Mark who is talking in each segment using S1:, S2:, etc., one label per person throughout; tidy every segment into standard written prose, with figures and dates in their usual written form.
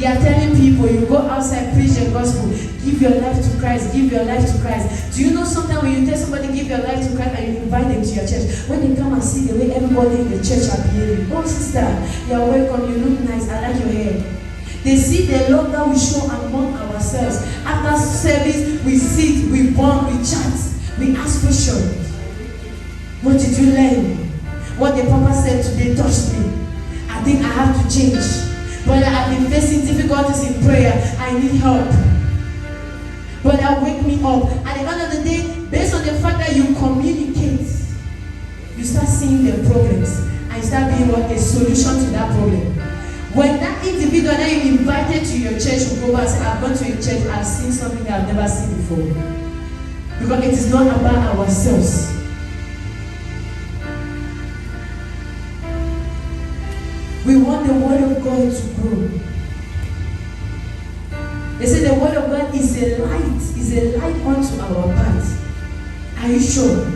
S1: You are telling people, you go outside, preach the gospel, give your life to Christ, give your life to Christ. Do you know sometimes when you tell somebody, give your life to Christ, and you invite them to your church, when they come and see the way everybody in the church are behaving, oh sister, you are welcome, you look nice, I like your hair. They see the love that we show among ourselves. After service, we sit, we bond, we chat, we ask questions. What did you learn? What the papa said today touched me. I think I have to change. Brother, I've been facing difficulties in prayer. I need help. Brother, wake me up. At the end of the day, based on the fact that you communicate, you start seeing the problems and you start being what a solution to that problem. When that individual that you invited to your church will go back and say, I've gone to a church, I've seen something that I've never seen before. Because it is not about ourselves. We want the word of God to grow. They say the word of God is a light unto our path. Are you sure?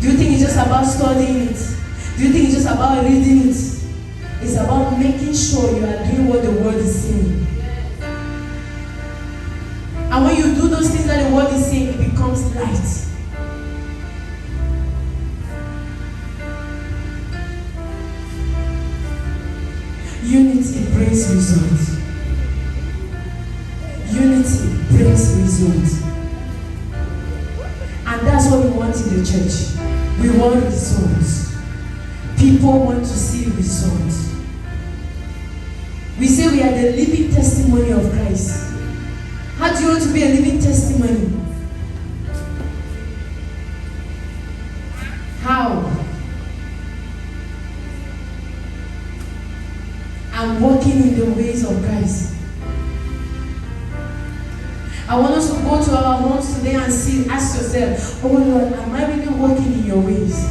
S1: Do you think it's just about studying it? Do you think it's just about reading it? It's about making sure you are doing what the word is saying. And when you do those things that the word is saying, it becomes light. Unity brings results. Unity brings results. And that's what we want in the church. We want results. People want to see results. We say we are the living testimony of Christ. How do you want to be a living testimony? How? I'm walking in the ways of Christ. I want us to go to our homes today and ask yourself, oh Lord, am I really walking in your ways?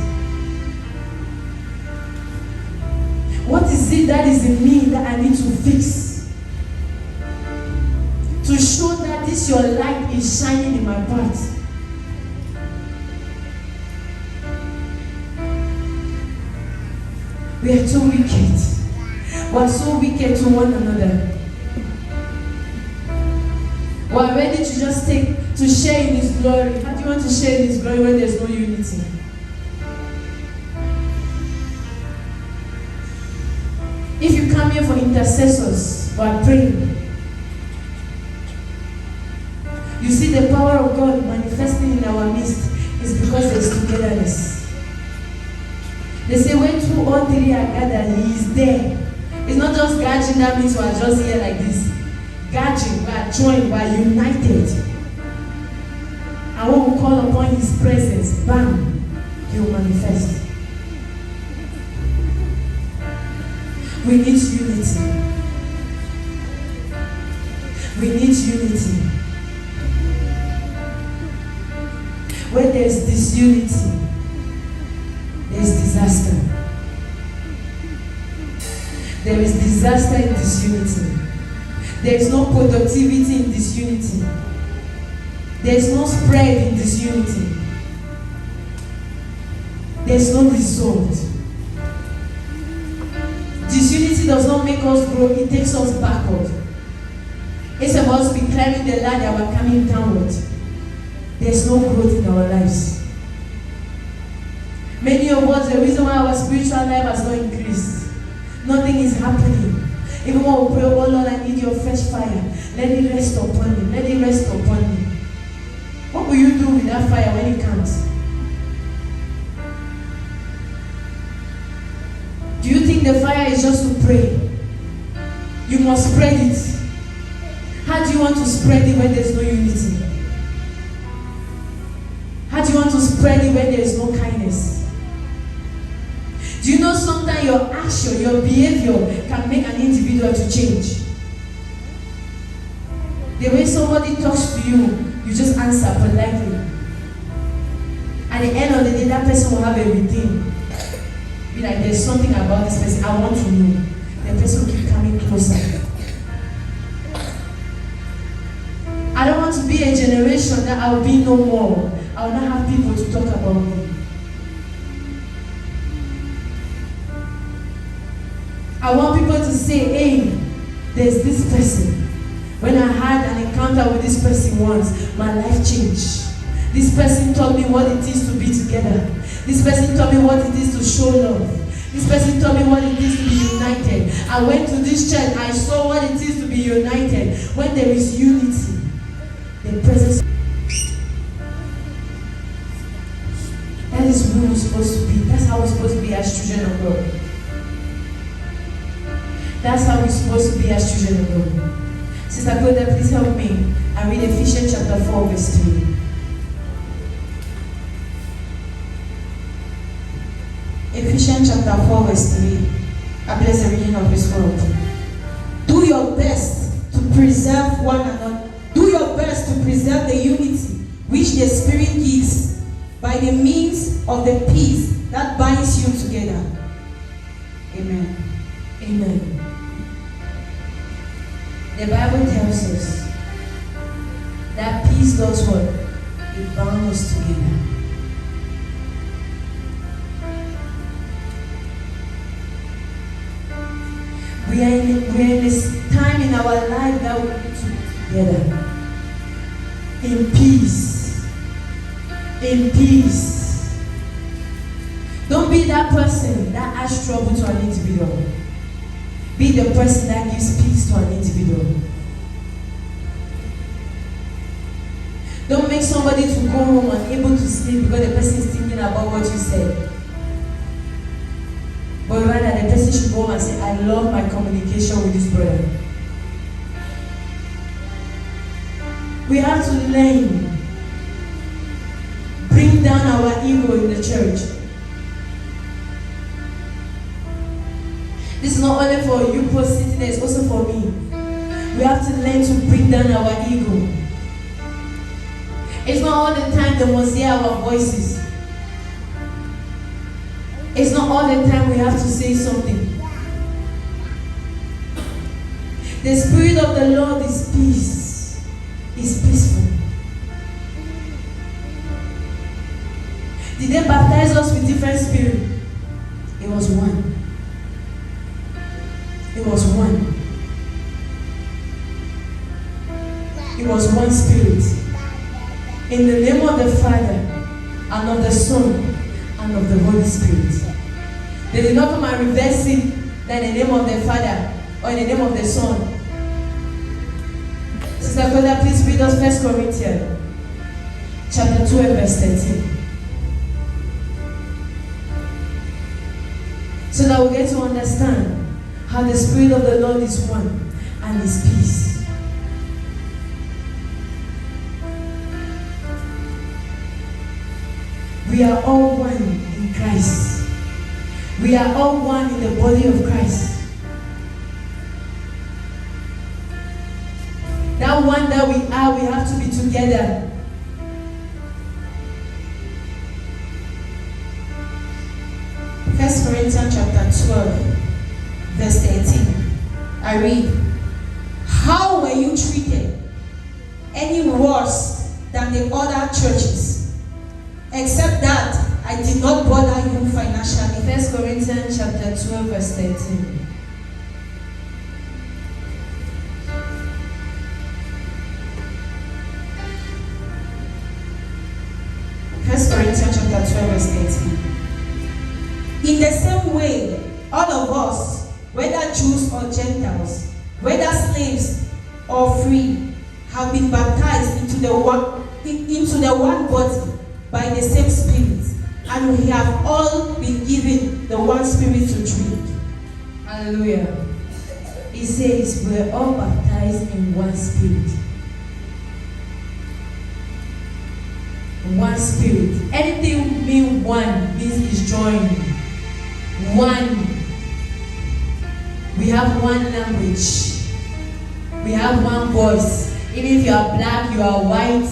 S1: What is it that is in me that I need to fix? To show that this your light is shining in my path. We are too wicked. We are so wicked to one another. We are ready to just to share in His glory. How do you want to share in His glory when there's no unity? If you come here for intercessors who are praying, you see the power of God manifesting in our midst is because there's togetherness. They say when 2 or 3 are gathered, He is there. It's not just gathering, that means we are just here like this. Gathering, we are joined, we are united. And when we call upon His presence, bam, He will manifest. We need unity. We need unity. Where there is disunity, there is disaster. There is disaster in disunity. There is no productivity in disunity. There is no spread in disunity. There is no result. Disunity does not make us grow, it takes us backward. Instead of us be climbing the ladder, we're coming downward. There's no growth in our lives. Many of us, the reason why our spiritual life has not increased, nothing is happening. Even when we pray, oh Lord, I need your fresh fire. Let it rest upon me. Let it rest upon me. What will you do with that fire when it comes? Do you think the fire is just to pray? You must spread it. How do you want to spread it when there's no unity? How do you want to spread it when there is no kindness? Do you know sometimes your action, your behavior can make an individual to change? The way somebody talks to you, you just answer politely. At the end of the day, that person will have a routine. Be like, there's something about this person, I want to know. The person will keep coming closer. I don't want to be a generation that I will be no more. I will not have people to talk about me. I want people to say, hey, there's this person. When I had an encounter with this person once, my life changed. This person taught me what it is to be together. This person taught me what it is to show love. This person taught me what it is to be united. I went to this church, I saw what it is to be united. When there is unity, the presence. That is who we're supposed to be. That's how we're supposed to be as children of God. That's how we're supposed to be as children of God. Sister Goda, please help me and read Ephesians chapter 4, verse 3. Ephesians chapter 4, verse 3. I bless the reading of His word.
S2: Do your best to preserve one another. Do your best to preserve the unity which the Spirit gives by the means of the peace that binds you together. Amen.
S1: Amen. The Bible tells us that peace does what? It binds us together. We are in this time in our life that we need to be together. In peace. In peace. Don't be that person that adds trouble to an individual. Be the person that gives peace to an individual. Don't make somebody to go home unable to sleep because the person is thinking about what you said. But rather the person should go home and say, I love my communication with this brother. We have to learn. Bring down our ego in the church. This is not only for you sitting there, it's also for me. We have to learn to bring down our ego. It's not all the time they must hear our voices. It's not all the time we have to say something. The Spirit of the Lord is peace. Is peaceful. Did they baptize us with different spirit? It was one. It was one. It was one Spirit. In the name of the Father, and of the Son, and of the Holy Spirit. They did not come and reverse it that in the name of the Father or in the name of the Son. Sister Koda, please read us 1 Corinthians chapter 2 and verse 13. So that we get to understand how the Spirit of the Lord is one and is peace. We are all one in Christ. We are all one in the body of Christ. That one that we are, we have to be together. First Corinthians chapter 12, verse 13. I read, how were you treated? Any worse than the other churches? Except that I did not bother you financially. 1 Corinthians chapter 12, verse 13. First Corinthians chapter 12, verse 13.
S2: In the same way, all of us, whether Jews or Gentiles, whether slaves or free, have been baptized into the one body by the same Spirit, and we have all been given the one Spirit to drink.
S1: Hallelujah. It says we're all baptized in one Spirit. One Spirit. Anything mean one means it's joined. One. We have one language. We have one voice. Even if you are black, you are white.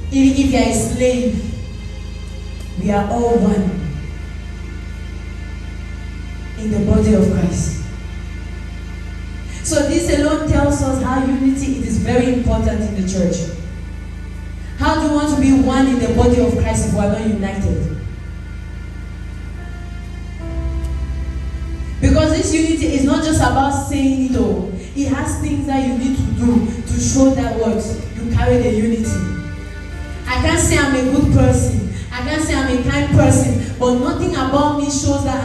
S1: Even if you are a slave, we are all one in the body of Christ. So this alone tells us how unity is very important in the church. How do you want to be one in the body of Christ if we are not united? Because this unity is not just about saying it all. It has things that you need to do to show that what you carry the unity. I can't say I'm a good person. I can't say I'm a kind person, but nothing about me shows that